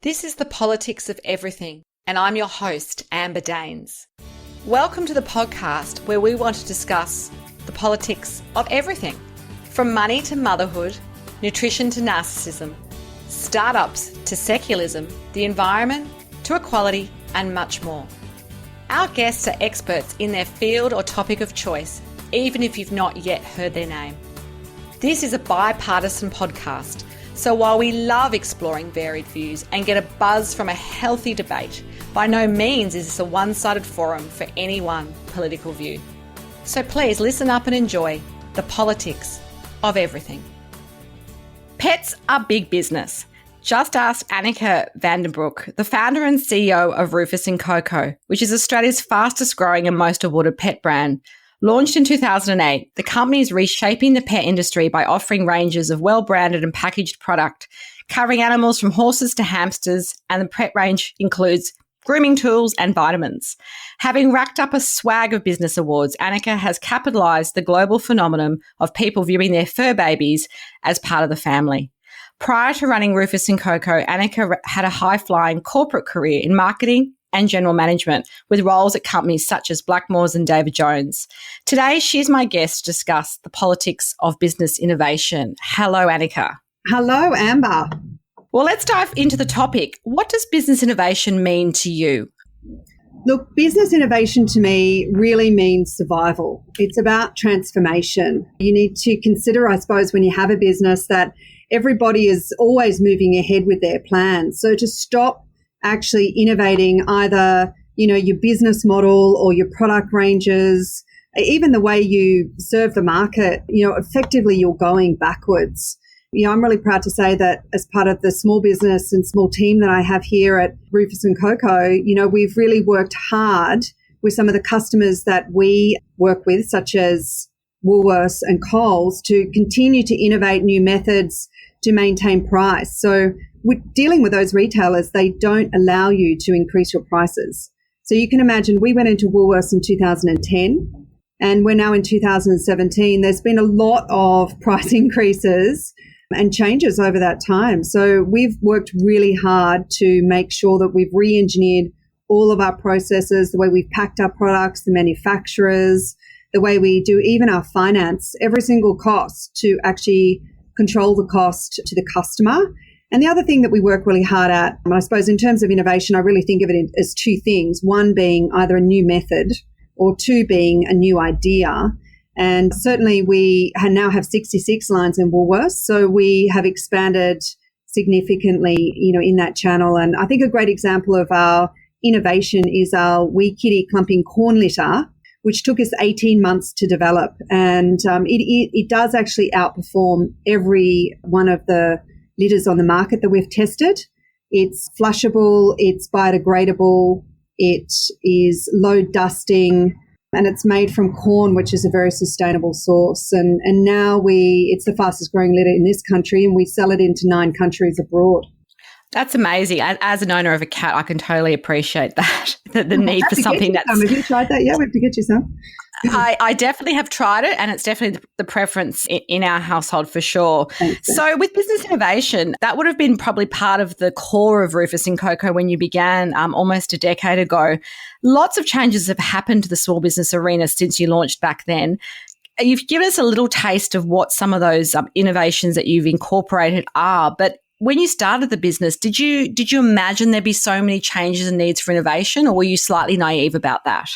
This is the Politics of Everything, and I'm your host, Amber Daines. Welcome to the podcast where we want to discuss the politics of everything, from money to motherhood, nutrition to narcissism, startups to secularism, the environment to equality, and much more. Our guests are experts in their field or topic of choice, even if you've not yet heard their name. This is a bipartisan podcast, so while we love exploring varied views and get a buzz from a healthy debate, by no means is this a one-sided forum for any one political view. So please listen up and enjoy the politics of everything. Pets are big business. Just ask Anneke van den Broek, the founder and CEO of Rufus Coco, which is Australia's fastest growing and most awarded pet brand. Launched in 2008, the company is reshaping the pet industry by offering ranges of well-branded and packaged product, covering animals from horses to hamsters, and the pet range includes grooming tools and vitamins. Having racked up a swag of business awards, Anneke has capitalised the global phenomenon of people viewing their fur babies as part of the family. Prior to running Rufus Coco, Anneke had a high-flying corporate career in marketing and general management with roles at companies such as Blackmores and David Jones. Today, she's my guest to discuss the politics of business innovation. Hello, Anneke. Hello, Amber. Well, let's dive into the topic. What does business innovation mean to you? Look, business innovation to me really means survival. It's about transformation. You need to consider, I suppose, when you have a business that everybody is always moving ahead with their plans. So to stop actually innovating either, your business model or your product ranges, even the way you serve the market, effectively you're going backwards. I'm really proud to say that as part of the small business and small team that I have here at Rufus Coco, we've really worked hard with some of the customers that we work with, such as Woolworths and Coles, to continue to innovate new methods to maintain price. So with dealing with those retailers, they don't allow you to increase your prices. So you can imagine we went into Woolworths in 2010 and we're now in 2017. There's been a lot of price increases and changes over that time. So we've worked really hard to make sure that we've re-engineered all of our processes, the way we've packed our products, the manufacturers, the way we do even our finance, every single cost to actually control the cost to the customer. And the other thing that we work really hard at, and I suppose in terms of innovation, I really think of it as two things, one being either a new method or two being a new idea. And certainly we now have 66 lines in Woolworths, so we have expanded significantly, in that channel. And I think a great example of our innovation is our Wee Kitty clumping corn litter, which took us 18 months to develop. And it does actually outperform every one of the litters on the market that we've tested. It's flushable, it's biodegradable, it is low dusting, and it's made from corn, which is a very sustainable source. And now it's the fastest growing litter in this country, and we sell it into 9 countries abroad. That's amazing. As an owner of a cat, I can totally appreciate that, the need for something that's... Have you tried that? Yeah, we have to get you some. I definitely have tried it, and it's definitely the preference in our household for sure. Thanks. So with business innovation, that would have been probably part of the core of Rufus Coco when you began almost a decade ago. Lots of changes have happened to the small business arena since you launched back then. You've given us a little taste of what some of those innovations that you've incorporated are, but when you started the business, did you imagine there'd be so many changes and needs for innovation, or were you slightly naive about that?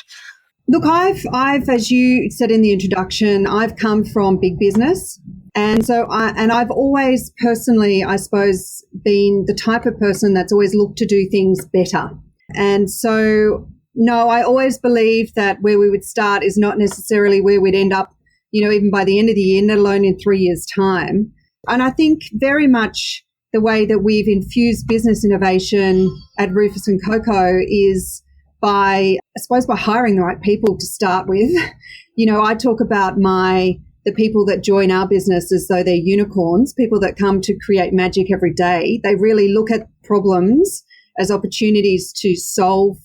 Look, I've, as you said in the introduction, I've come from big business. And so I've always personally, I suppose, been the type of person that's always looked to do things better. And so, no, I always believed that where we would start is not necessarily where we'd end up, even by the end of the year, let alone in 3 years' time. And I think very much the way that we've infused business innovation at Rufus Coco is by hiring the right people to start with. I talk about the people that join our business as though they're unicorns, people that come to create magic every day. They really look at problems as opportunities to solve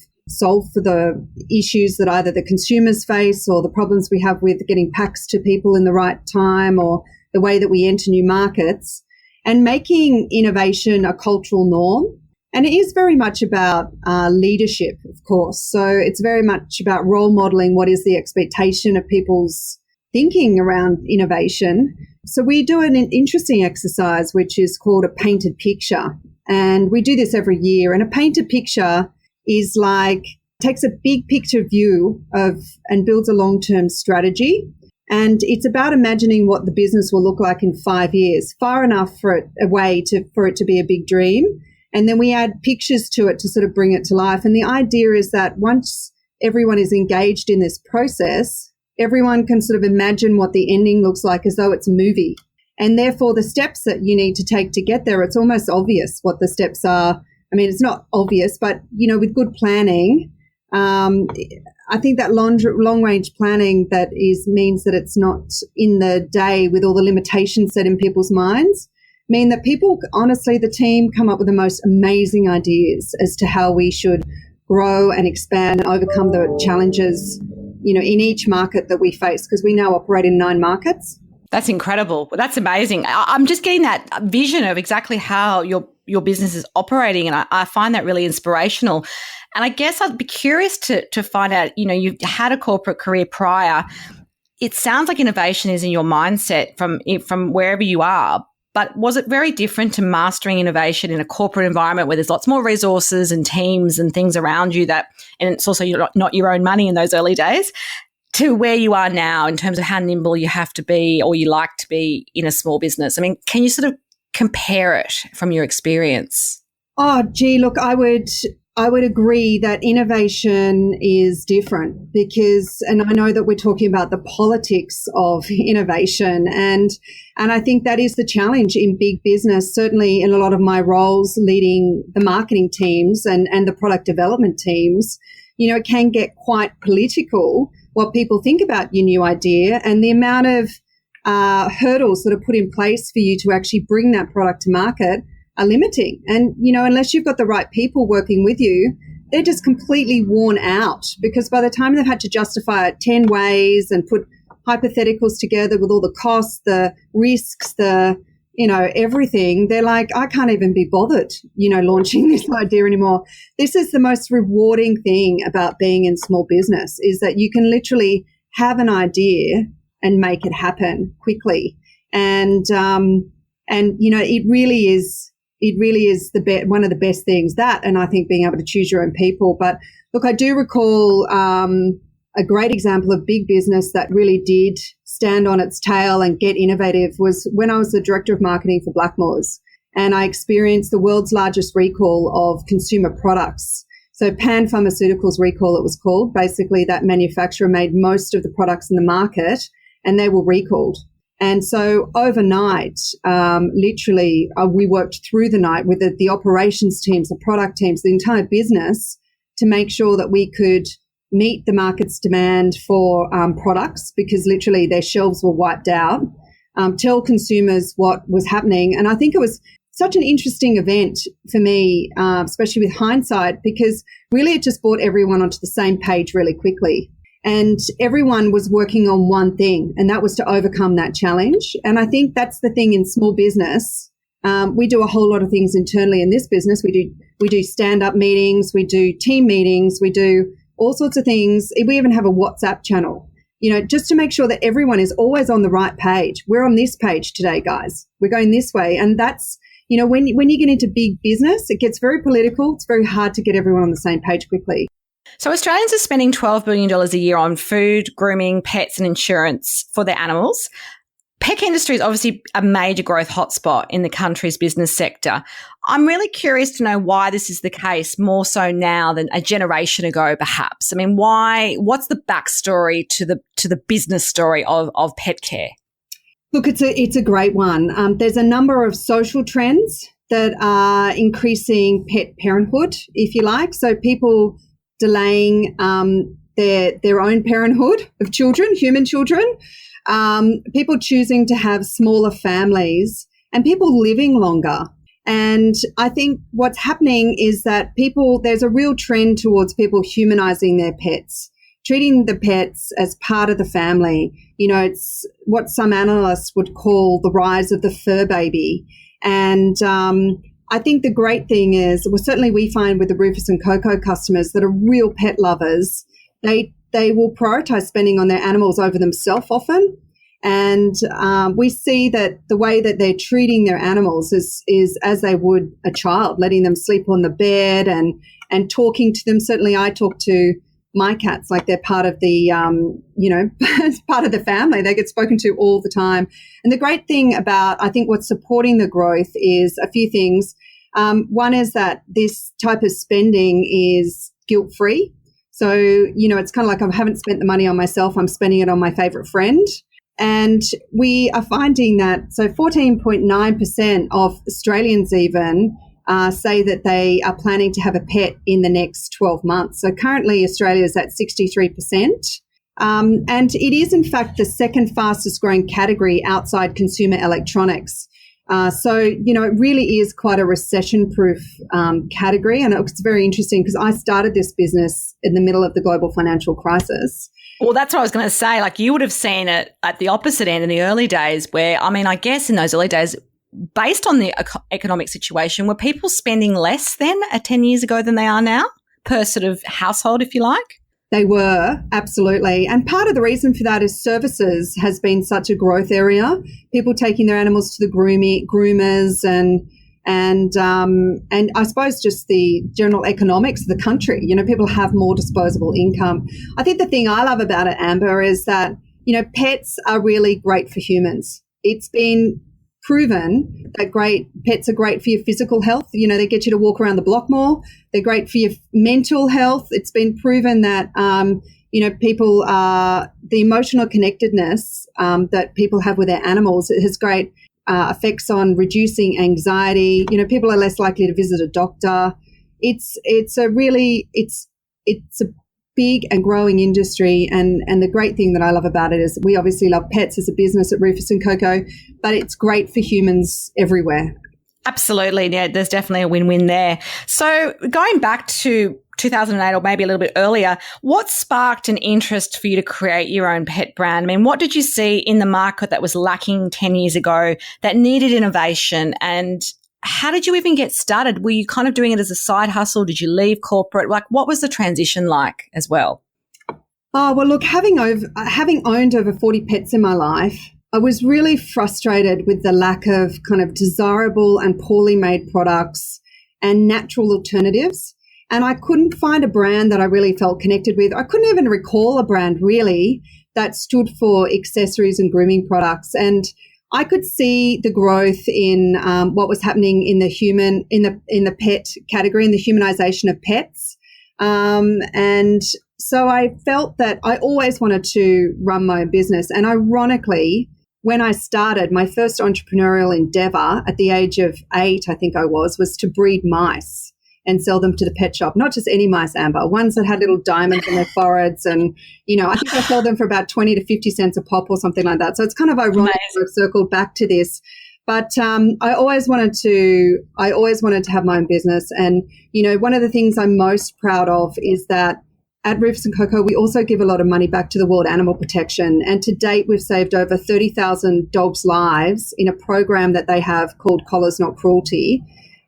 for the issues that either the consumers face or the problems we have with getting packs to people in the right time or the way that we enter new markets. And making innovation a cultural norm And it is very much about leadership, of course. So it's very much about role modeling what is the expectation of people's thinking around innovation. So we do an interesting exercise, which is called a painted picture. And we do this every year. And a painted picture is like, takes a big picture view of and builds a long-term strategy. And it's about imagining what the business will look like in 5 years, far enough for it to be a big dream. And then we add pictures to it to sort of bring it to life. And the idea is that once everyone is engaged in this process, everyone can sort of imagine what the ending looks like as though it's a movie. And therefore, the steps that you need to take to get there, it's almost obvious what the steps are. I mean, it's not obvious, but, with good planning, I think that long-range planning means that it's not in the day with all the limitations set in people's minds, mean that people, honestly, the team come up with the most amazing ideas as to how we should grow and expand and overcome the challenges, in each market that we face, because we now operate in 9 markets. That's incredible. That's amazing. I'm just getting that vision of exactly how your business is operating, and I find that really inspirational. And I guess I'd be curious to find out, you've had a corporate career prior. It sounds like innovation is in your mindset from wherever you are. But was it very different to mastering innovation in a corporate environment where there's lots more resources and teams and things around you and it's also not your own money in those early days, to where you are now in terms of how nimble you have to be or you like to be in a small business? I mean, can you sort of compare it from your experience? Oh, gee, look, I would agree that innovation is different and I know that we're talking about the politics of innovation, and I think that is the challenge in big business, certainly in a lot of my roles leading the marketing teams and the product development teams. It can get quite political what people think about your new idea and the amount of hurdles that are put in place for you to actually bring that product to market are limiting. And, unless you've got the right people working with you, they're just completely worn out, because by the time they've had to justify it 10 ways and put hypotheticals together with all the costs, the risks, everything, they're like, I can't even be bothered, launching this idea anymore. This is the most rewarding thing about being in small business, is that you can literally have an idea and make it happen quickly. And it really is one of the best things, that, and I think being able to choose your own people. But look, I do recall a great example of big business that really did stand on its tail and get innovative was when I was the director of marketing for Blackmores, and I experienced the world's largest recall of consumer products. So Pan Pharmaceuticals recall, it was called. Basically, that manufacturer made most of the products in the market and they were recalled. And so overnight, literally, we worked through the night with the operations teams, the product teams, the entire business, to make sure that we could meet the market's demand for products, because literally their shelves were wiped out, tell consumers what was happening. And I think it was such an interesting event for me, especially with hindsight, because really it just brought everyone onto the same page really quickly. And everyone was working on one thing, and that was to overcome that challenge. And I think that's the thing in small business. We do a whole lot of things internally in this business. We do stand-up meetings, we do team meetings, we do all sorts of things. We even have a WhatsApp channel, just to make sure that everyone is always on the right page. We're on this page today, guys. We're going this way. And that's, when you get into big business, it gets very political. It's very hard to get everyone on the same page quickly. So Australians are spending $12 billion a year on food, grooming, pets and insurance for their animals. Pet industry is obviously a major growth hotspot in the country's business sector. I'm really curious to know why this is the case more so now than a generation ago, perhaps. I mean, why? What's the backstory to the business story of pet care? Look, it's a great one. There's a number of social trends that are increasing pet parenthood, if you like. So people delaying their own parenthood of children, human children. People choosing to have smaller families, and people living longer. And I think what's happening is that there's a real trend towards people humanizing their pets, treating the pets as part of the family. It's what some analysts would call the rise of the fur baby. And I think the great thing is, well, certainly we find with the Rufus and Coco customers that are real pet lovers, they will prioritize spending on their animals over themselves often. And we see that the way that they're treating their animals is as they would a child, letting them sleep on the bed and talking to them. Certainly I talk to my cats like they're part of the, part of the family. They get spoken to all the time. And the great thing about, I think, what's supporting the growth is a few things. One is that this type of spending is guilt-free. So, it's kind of like I haven't spent the money on myself. I'm spending it on my favorite friend. And we are finding that, so 14.9% of Australians even say that they are planning to have a pet in the next 12 months. So currently Australia is at 63%. And it is, in fact, the second fastest growing category outside consumer electronics. So, it really is quite a recession-proof category. And it's very interesting because I started this business in the middle of the global financial crisis. Well, that's what I was going to say. Like, you would have seen it at the opposite end in the early days where, I guess in those early days, based on the economic situation, were people spending less then 10 years ago than they are now per sort of household, if you like? They were, absolutely. And part of the reason for that is services has been such a growth area. People taking their animals to the groomers and I suppose just the general economics of the country. People have more disposable income. I think the thing I love about it, Amber, is that, pets are really great for humans. It's been proven that pets are great for your physical health. They get you to walk around the block more. They're great for your mental health. It's been proven that, people the emotional connectedness that people have with their animals, it has great effects on reducing anxiety. People are less likely to visit a doctor. It's a big and growing industry. And the great thing that I love about it is we obviously love pets as a business at Rufus and Coco, but it's great for humans everywhere. Absolutely. Yeah, there's definitely a win-win there. So going back to 2008 or maybe a little bit earlier, what sparked an interest for you to create your own pet brand? What did you see in the market that was lacking 10 years ago that needed innovation? And how did you even get started? Were you kind of doing it as a side hustle? Did you leave corporate? Like, what was the transition like as well? Oh, well, look, having owned over 40 pets in my life, I was really frustrated with the lack of kind of desirable and poorly made products and natural alternatives. And I couldn't find a brand that I really felt connected with. I couldn't even recall a brand really that stood for accessories and grooming products. And I could see the growth in what was happening in the pet category, in the humanization of pets. And so I felt that I always wanted to run my own business. And ironically, when I started, my first entrepreneurial endeavor at the age of 8, I think I was to breed mice and sell them to the pet shop. Not just any mice, Amber, ones that had little diamonds in their foreheads. And, I think I sold them for about 20 to 50 cents a pop or something like that. So it's kind of ironic to have circled back to this. But I always wanted to have my own business. And, one of the things I'm most proud of is that at Rufus and Coco, we also give a lot of money back to the World Animal Protection. And to date, we've saved over 30,000 dogs' lives in a program that they have called Collars Not Cruelty.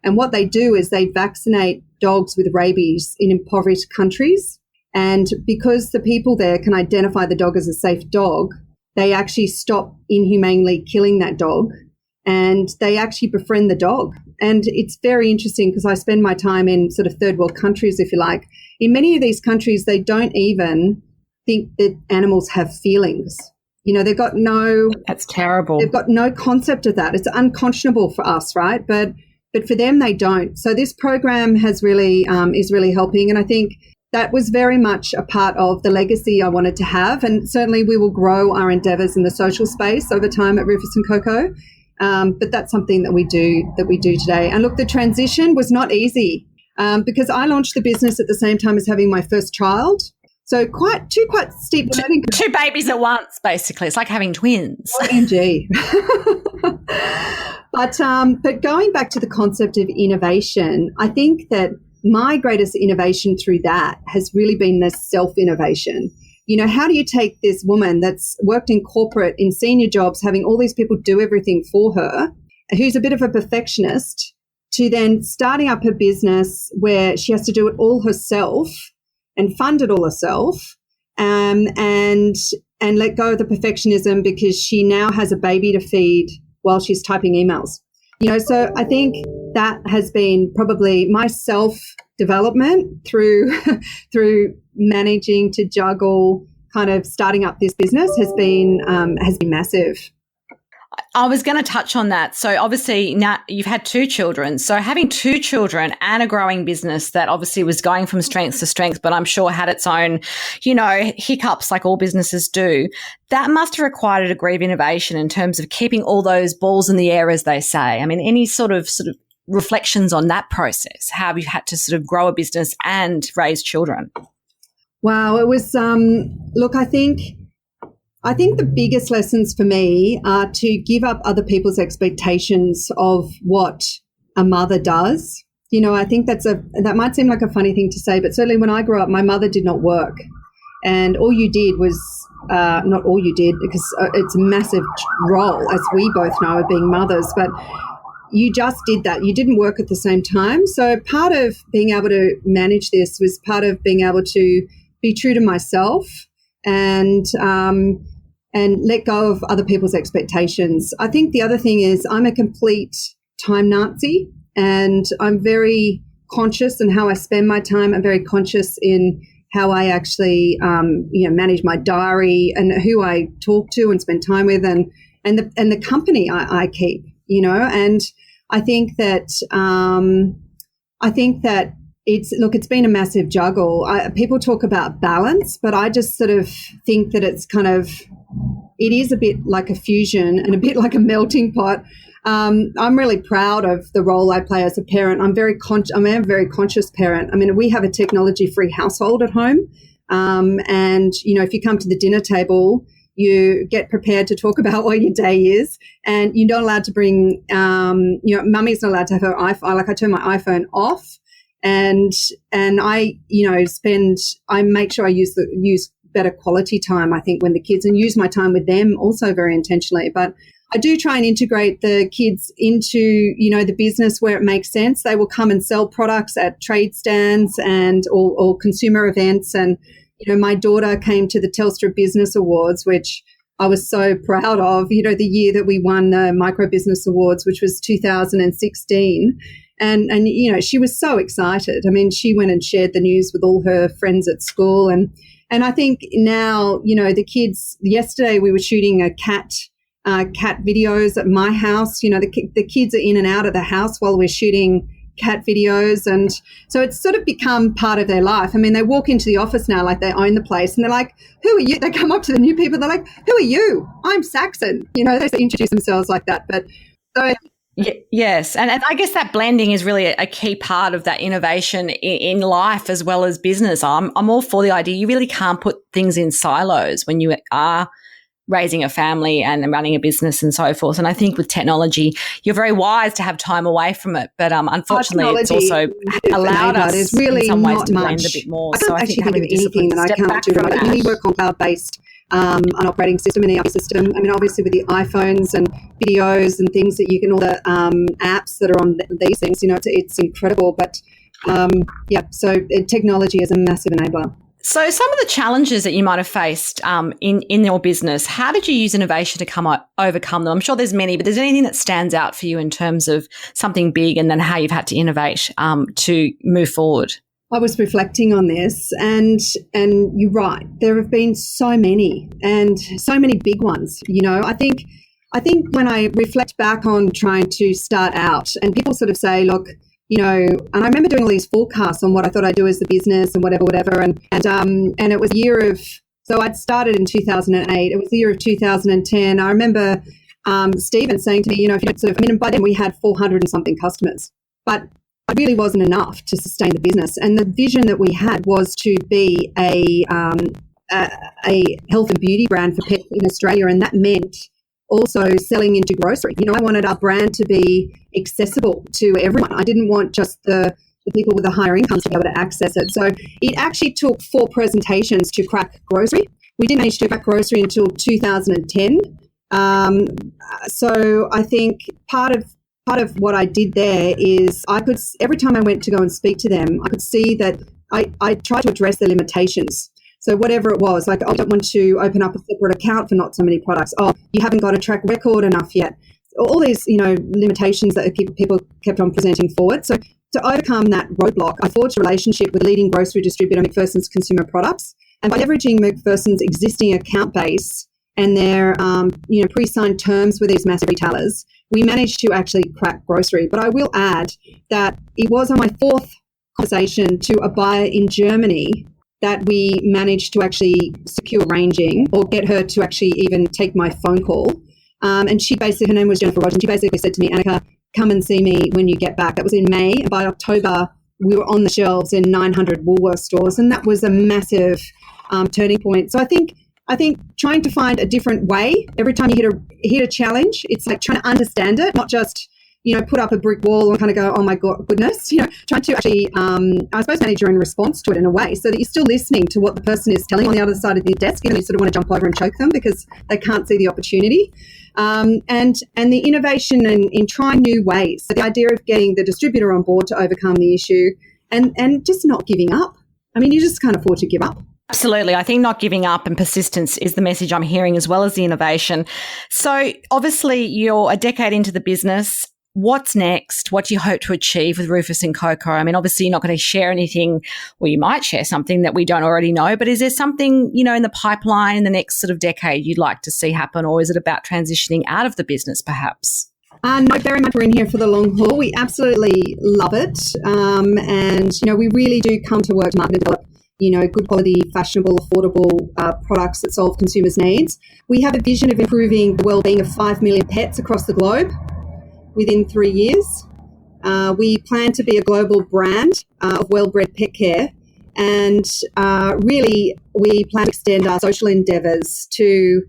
And what they do is they vaccinate dogs with rabies in impoverished countries. And because the people there can identify the dog as a safe dog, they actually stop inhumanely killing that dog and they actually befriend the dog. And it's very interesting because I spend my time in sort of third world countries, if you like. In many of these countries, they don't even think that animals have feelings. They've got no... That's terrible. They've got no concept of that. It's unconscionable for us, right? But for them, they don't. So this program has really is really helping. And I think that was very much a part of the legacy I wanted to have. And certainly we will grow our endeavours in the social space over time at Rufus and Coco. But that's something that we do today. And look, the transition was not easy because I launched the business at the same time as having my first child. So quite steep learning. Two babies at once, basically. It's like having twins. OMG. But going back to the concept of innovation, I think that my greatest innovation through that has really been this self-innovation. How do you take this woman that's worked in corporate, in senior jobs, having all these people do everything for her, who's a bit of a perfectionist, to then starting up her business where she has to do it all herself and fund it all herself, and let go of the perfectionism because she now has a baby to feed while she's typing emails. So I think that has been probably my self-development through managing to juggle kind of starting up this business has been massive. I was going to touch on that. So obviously now you've had 2 children. So having 2 children and a growing business that obviously was going from strength to strength, but I'm sure had its own, hiccups like all businesses do, that must have required a degree of innovation in terms of keeping all those balls in the air, as they say. I mean, any sort of reflections on that process? How have you had to sort of grow a business and raise children? Wow, it was, look, I think the biggest lessons for me are to give up other people's expectations of what a mother does. I think that might seem like a funny thing to say, but certainly when I grew up, my mother did not work. And all you did was, not all you did, because it's a massive role, as we both know, of being mothers, but you just did that. You didn't work at the same time. So part of being able to manage this was part of being able to be true to myself and let go of other people's expectations. I think the other thing is I'm a complete time Nazi, and I'm very conscious in how I spend my time. I'm very conscious in how I actually, manage my diary and who I talk to and spend time with, and the company I keep. And I think that it's been a massive juggle. People talk about balance, but I just sort of think that it is a bit like a fusion and a bit like a melting pot. I'm really proud of the role I play as a parent. I'm a very conscious parent. I mean, we have a technology-free household at home. And, if you come to the dinner table, you get prepared to talk about what your day is, and you're not allowed to bring, mummy's not allowed to have her iPhone. Like I turn my iPhone off, and I make sure I use better quality time, I think, when the kids, and use my time with them also very intentionally. But I do try and integrate the kids into, the business where it makes sense. They will come and sell products at trade stands or consumer events. And, my daughter came to the Telstra Business Awards, which I was so proud of, the year that we won the Micro Business Awards, which was 2016. And she was so excited. I mean, she went and shared the news with all her friends at school. And I think now, the kids, yesterday we were shooting a cat videos at my house. The kids are in and out of the house while we're shooting cat videos. And so it's sort of become part of their life. I mean, they walk into the office now like they own the place, and they're like, who are you? They come up to the new people. They're like, who are you? I'm Saxon. They introduce themselves like that. But so yes. And I guess that blending is really a key part of that innovation in life as well as business. I'm all for the idea. You really can't put things in silos when you are raising a family and running a business and so forth. And I think with technology, you're very wise to have time away from it. But unfortunately, it's also allowed us really in some ways to blend a bit more. I think having anything that I can't do. I really work on cloud-based an operating system and ERP system. I mean, obviously with the iPhones and videos and things that you can, all the apps that are on these things, it's incredible. But so technology is a massive enabler. So some of the challenges that you might have faced in your business, how did you use innovation to overcome them? I'm sure there's many, but there's anything that stands out for you in terms of something big and then how you've had to innovate to move forward? I was reflecting on this, and you're right. There have been so many big ones. I think when I reflect back on trying to start out, and people sort of say, look, and I remember doing all these forecasts on what I thought I'd do as the business and whatever. And it was a year of, so I'd started in 2008. It was the year of 2010. I remember Stephen saying to me, if you sort of, by then we had 400 and something customers, but it really wasn't enough to sustain the business. And the vision that we had was to be a health and beauty brand for pets in Australia. And that meant also selling into grocery. I wanted our brand to be accessible to everyone. I didn't want just the people with the higher incomes to be able to access it. So it actually took 4 presentations to crack grocery. We didn't manage to crack grocery until 2010. So I think part of part of what I did there is every time I went to go and speak to them, I could see that I tried to address their limitations. So whatever it was, like, I don't want to open up a separate account for not so many products. Oh, you haven't got a track record enough yet. All these, limitations that people kept on presenting forward. So to overcome that roadblock, I forged a relationship with leading grocery distributor McPherson's Consumer Products. And by leveraging McPherson's existing account base and their, pre-signed terms with these massive retailers, we managed to actually crack grocery. But I will add that it was on my fourth conversation to a buyer in Germany that we managed to actually secure ranging or get her to actually even take my phone call. And her name was Jennifer Rogers, and she basically said to me, Anneke, come and see me when you get back. That was in May, and by October, we were on the shelves in 900 Woolworths stores, and that was a massive turning point. So I think trying to find a different way, every time you hit a challenge, it's like trying to understand it, not just, put up a brick wall and kind of go, oh my goodness, trying to actually, I suppose, manage your own response to it in a way so that you're still listening to what the person is telling on the other side of the desk. You sort of want to jump over and choke them because they can't see the opportunity. And the innovation in trying new ways. So the idea of getting the distributor on board to overcome the issue and just not giving up. I mean, you just can't afford to give up. Absolutely. I think not giving up and persistence is the message I'm hearing, as well as the innovation. So obviously you're a decade into the business. What's next? What do you hope to achieve with Rufus and Coco? I mean, obviously you're not going to share anything, or you might share something that we don't already know, but is there something, in the pipeline in the next sort of decade you'd like to see happen, or is it about transitioning out of the business perhaps? No, very much we're in here for the long haul. We absolutely love it. And we really do come to work to market and develop good quality, fashionable, affordable products that solve consumers' needs. We have a vision of improving the well-being of 5 million pets across the globe within 3 years. We plan to be a global brand of well-bred pet care, and really we plan to extend our social endeavours to,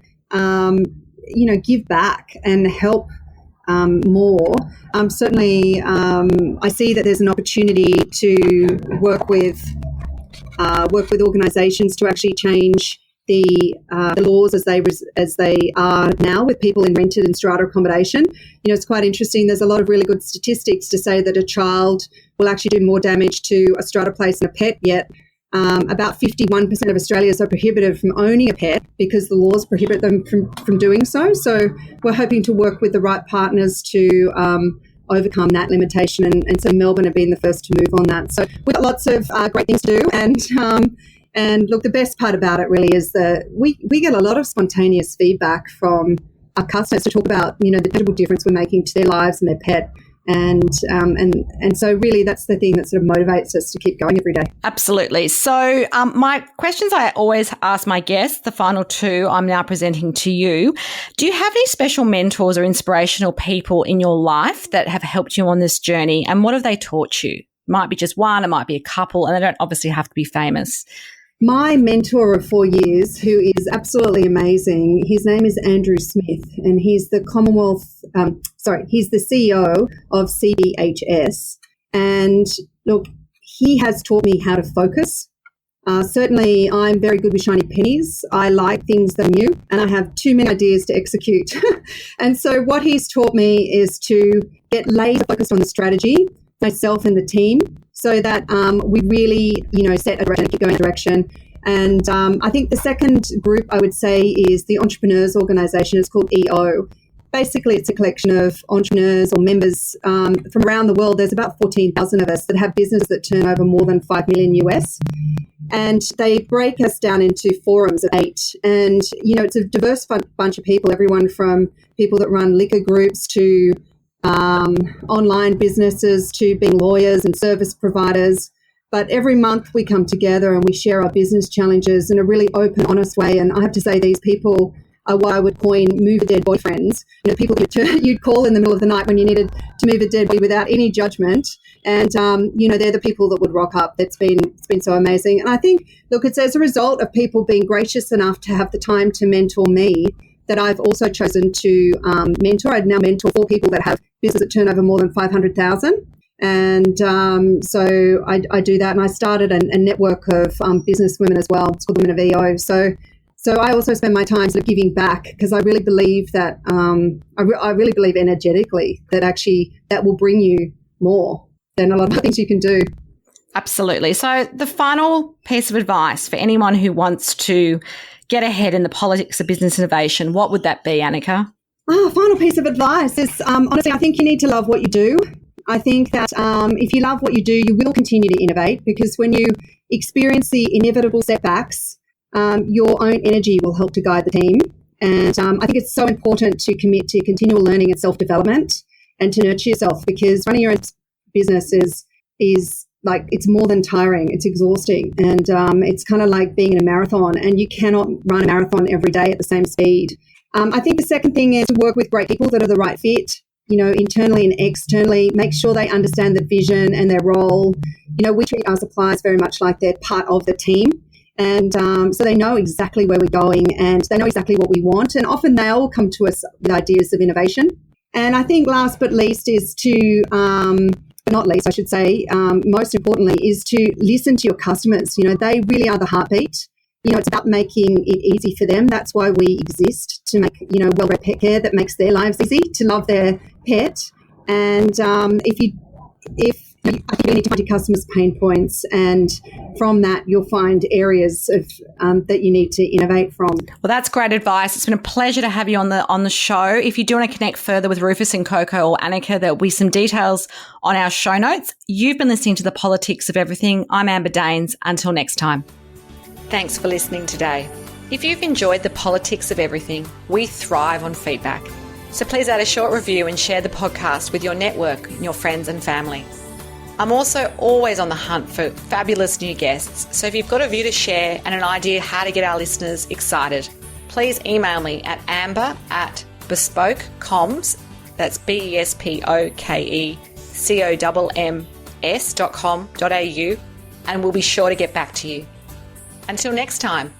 give back and help more. Certainly, I see that there's an opportunity to work with organisations to actually change the laws as they are now with people in rented and strata accommodation. It's quite interesting. There's a lot of really good statistics to say that a child will actually do more damage to a strata place than a pet, yet about 51% of Australians are prohibited from owning a pet because the laws prohibit them from doing so. So we're hoping to work with the right partners to overcome that limitation, and so Melbourne have been the first to move on that. So we've got lots of great things to do, and look, the best part about it really is that we get a lot of spontaneous feedback from our customers to talk about the tangible difference we're making to their lives and their pet. And so really that's the thing that sort of motivates us to keep going every day. Absolutely. So my questions I always ask my guests, the final two I'm now presenting to you. Do you have any special mentors or inspirational people in your life that have helped you on this journey? And what have they taught you? It might be just one, it might be a couple, and they don't obviously have to be famous. My mentor of 4 years, who is absolutely amazing, his name is Andrew Smith, and he's the he's the CEO of CBHS. And look, he has taught me how to focus. Certainly, I'm very good with shiny pennies. I like things that are new, and I have too many ideas to execute. And so what he's taught me is to get laser focused on the strategy, myself and the team, so that we really, set a direction and keep going in a direction. And I think the second group I would say is the Entrepreneurs Organisation. It's called EO. Basically, it's a collection of entrepreneurs or members from around the world. There's about 14,000 of us that have businesses that turn over more than 5 million US. And they break us down into forums of 8. And, it's a diverse bunch of people, everyone from people that run liquor groups to online businesses to being lawyers and service providers. But every month we come together and we share our business challenges in a really open, honest way. And I have to say these people are what I would coin move a dead boyfriends. People you'd call in the middle of the night when you needed to move a dead body without any judgment. And, they're the people that would rock up. It's been so amazing. And I think, look, it's as a result of people being gracious enough to have the time to mentor me that I've also chosen to mentor. I now mentor 4 people that have business that turn over more than 500,000. And so I do that. And I started a network of business women as well. It's called the Women of EO. So So I also spend my time sort of giving back because I really believe that, I really believe energetically that actually that will bring you more than a lot of things you can do. Absolutely. So the final piece of advice for anyone who wants to get ahead in the politics of business innovation, what would that be, Anneke? Final piece of advice is, honestly, I think you need to love what you do. I think that if you love what you do, you will continue to innovate, because when you experience the inevitable setbacks, your own energy will help to guide the team. And I think it's so important to commit to continual learning and self-development and to nurture yourself, because running your own business is like, it's more than tiring, it's exhausting. And it's kind of like being in a marathon, and you cannot run a marathon every day at the same speed. I think the second thing is to work with great people that are the right fit, internally and externally. Make sure they understand the vision and their role. We treat our suppliers very much like they're part of the team. And so they know exactly where we're going, and they know exactly what we want. And often they'll come to us with ideas of innovation. And I think last but least is to, not least, I should say, most importantly, is to listen to your customers. They really are the heartbeat. It's about making it easy for them. That's why we exist, to make, well-bred pet care that makes their lives easy, to love their pet. And I think you need to find your customers' pain points, and from that you'll find areas of that you need to innovate from. Well, that's great advice. It's been a pleasure to have you on the show. If you do want to connect further with Rufus and Coco or Anneke, there'll be some details on our show notes. You've been listening to The Politics of Everything. I'm Amber Daines. Until next time. Thanks for listening today. If you've enjoyed The Politics of Everything, we thrive on feedback. So please add a short review and share the podcast with your network, your friends and family. I'm also always on the hunt for fabulous new guests, so if you've got a view to share and an idea how to get our listeners excited, please email me at amber@bespokecomms, that's BESPOKECOMMS.com.au, and we'll be sure to get back to you. Until next time.